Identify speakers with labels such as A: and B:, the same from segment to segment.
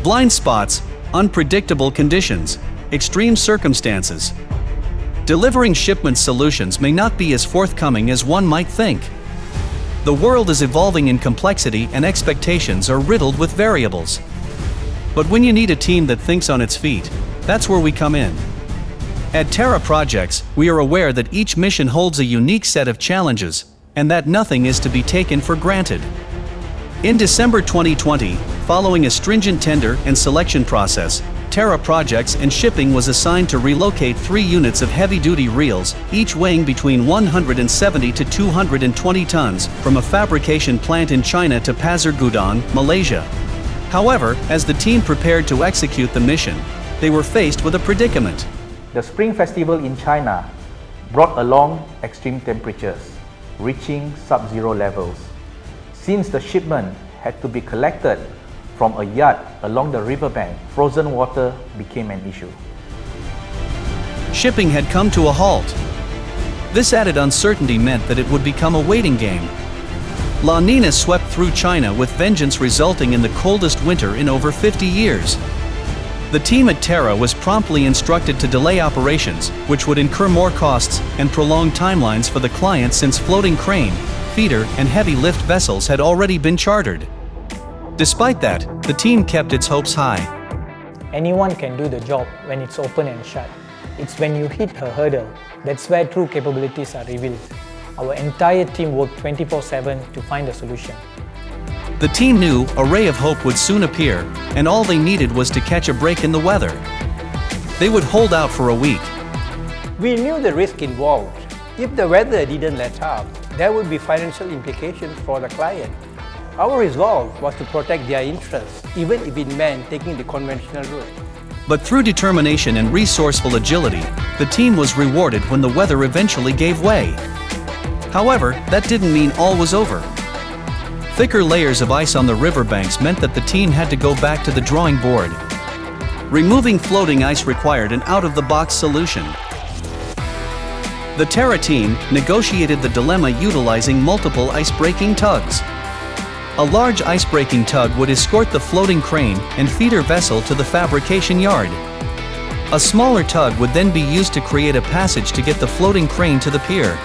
A: Blind spots, unpredictable conditions, extreme circumstances. Delivering shipment solutions may not be as forthcoming as one might think. The world is evolving in complexity and expectations are riddled with variables. But when you need a team that thinks on its feet, that's where we come in. At Tera Projects, we are aware that each mission holds a unique set of challenges, and that nothing is to be taken for granted. In December 2020, following a stringent tender and selection process, Tera Projects and Shipping was assigned to relocate 3 units of heavy-duty reels, each weighing between 170 to 220 tons, from a fabrication plant in China to Pasir Gudang, Malaysia. However, as the team prepared to execute the mission, they were faced with a predicament.
B: The Spring Festival in China brought along extreme temperatures, reaching sub-zero levels. Since the shipment had to be collected from a yard along the riverbank, frozen water became an issue.
A: Shipping had come to a halt. This added uncertainty meant that it would become a waiting game. La Nina swept through China with vengeance, resulting in the coldest winter in over 50 years. The team at Tera was promptly instructed to delay operations, which would incur more costs and prolong timelines for the client since floating crane, feeder, and heavy lift vessels had already been chartered. Despite that, the team kept its hopes high.
C: Anyone can do the job when it's open and shut. It's when you hit a hurdle that's where true capabilities are revealed. Our entire team worked 24/7 to find a solution.
A: The team knew a ray of hope would soon appear, and all they needed was to catch a break in the weather. They would hold out for a week.
D: We knew the risk involved. If the weather didn't let up, there would be financial implications for the client. Our resolve was to protect their interests, even if it meant taking the conventional route.
A: But through determination and resourceful agility, the team was rewarded when the weather eventually gave way. However, that didn't mean all was over. Thicker layers of ice on the riverbanks meant that the team had to go back to the drawing board. Removing floating ice required an out-of-the-box solution. The Tera team negotiated the dilemma utilizing multiple ice-breaking tugs. A large ice-breaking tug would escort the floating crane and feeder vessel to the fabrication yard. A smaller tug would then be used to create a passage to get the floating crane to the pier.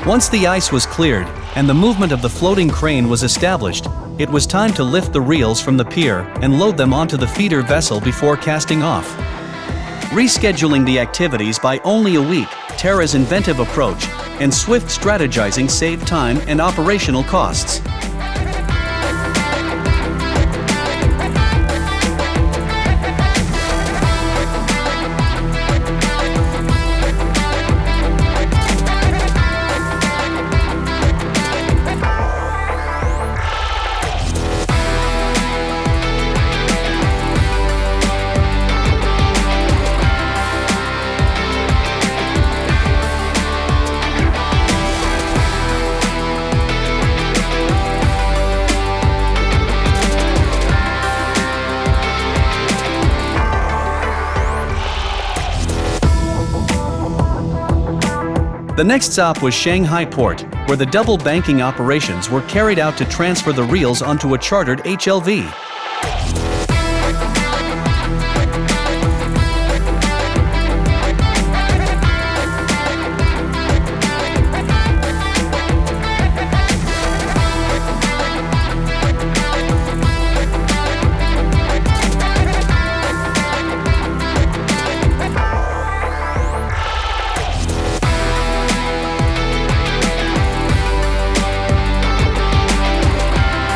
A: Once the ice was cleared and the movement of the floating crane was established, it was time to lift the reels from the pier and load them onto the feeder vessel before casting off. Rescheduling the activities by only a week, Tera's inventive approach and swift strategizing saved time and operational costs. The next stop was Shanghai Port, where the double banking operations were carried out to transfer the reels onto a chartered HLV.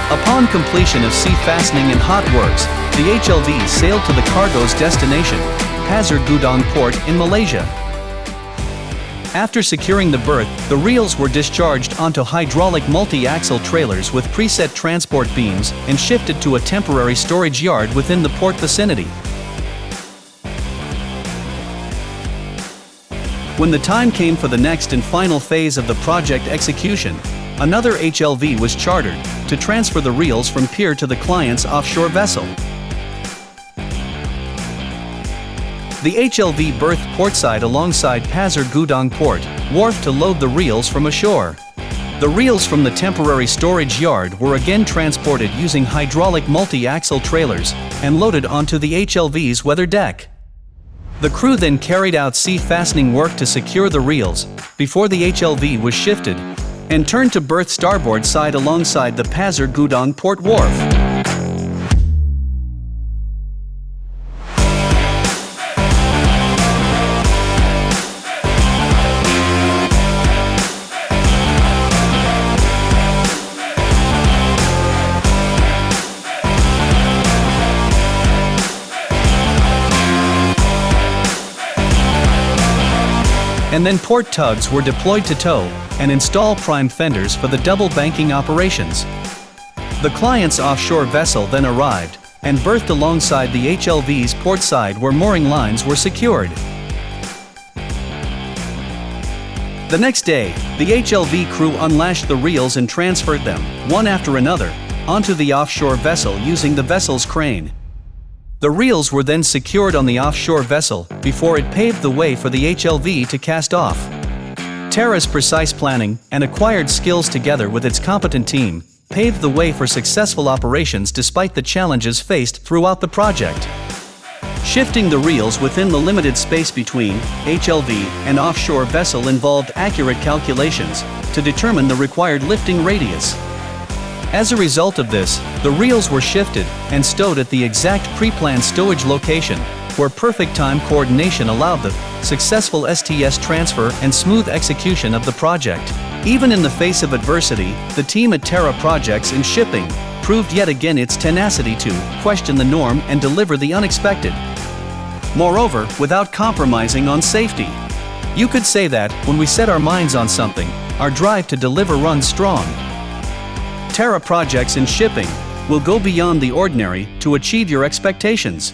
A: Upon completion of sea fastening and hot works, the HLV sailed to the cargo's destination, Pasir Gudang Port in Malaysia. After securing the berth, the reels were discharged onto hydraulic multi-axle trailers with preset transport beams and shifted to a temporary storage yard within the port vicinity. When the time came for the next and final phase of the project execution, another HLV was chartered to transfer the reels from pier to the client's offshore vessel. The HLV berthed portside alongside Pasir Gudang Port, wharf to load the reels from ashore. The reels from the temporary storage yard were again transported using hydraulic multi-axle trailers and loaded onto the HLV's weather deck. The crew then carried out sea-fastening work to secure the reels before the HLV was shifted and turned to berth starboard side alongside the Pasir Gudang port wharf. And then port tugs were deployed to tow and install prime fenders for the double banking operations. The client's offshore vessel then arrived and berthed alongside the HLV's port side where mooring lines were secured. The next day, the HLV crew unlashed the reels and transferred them, one after another, onto the offshore vessel using the vessel's crane. The reels were then secured on the offshore vessel before it paved the way for the HLV to cast off. Tera's precise planning and acquired skills together with its competent team paved the way for successful operations despite the challenges faced throughout the project. Shifting the reels within the limited space between HLV and offshore vessel involved accurate calculations to determine the required lifting radius. As a result of this, the reels were shifted and stowed at the exact pre-planned stowage location, where perfect time coordination allowed the successful STS transfer and smooth execution of the project. Even in the face of adversity, the team at Tera Projects in Shipping proved yet again its tenacity to question the norm and deliver the unexpected. Moreover, without compromising on safety. You could say that, when we set our minds on something, our drive to deliver runs strong. Tera Projects in Shipping will go beyond the ordinary to achieve your expectations.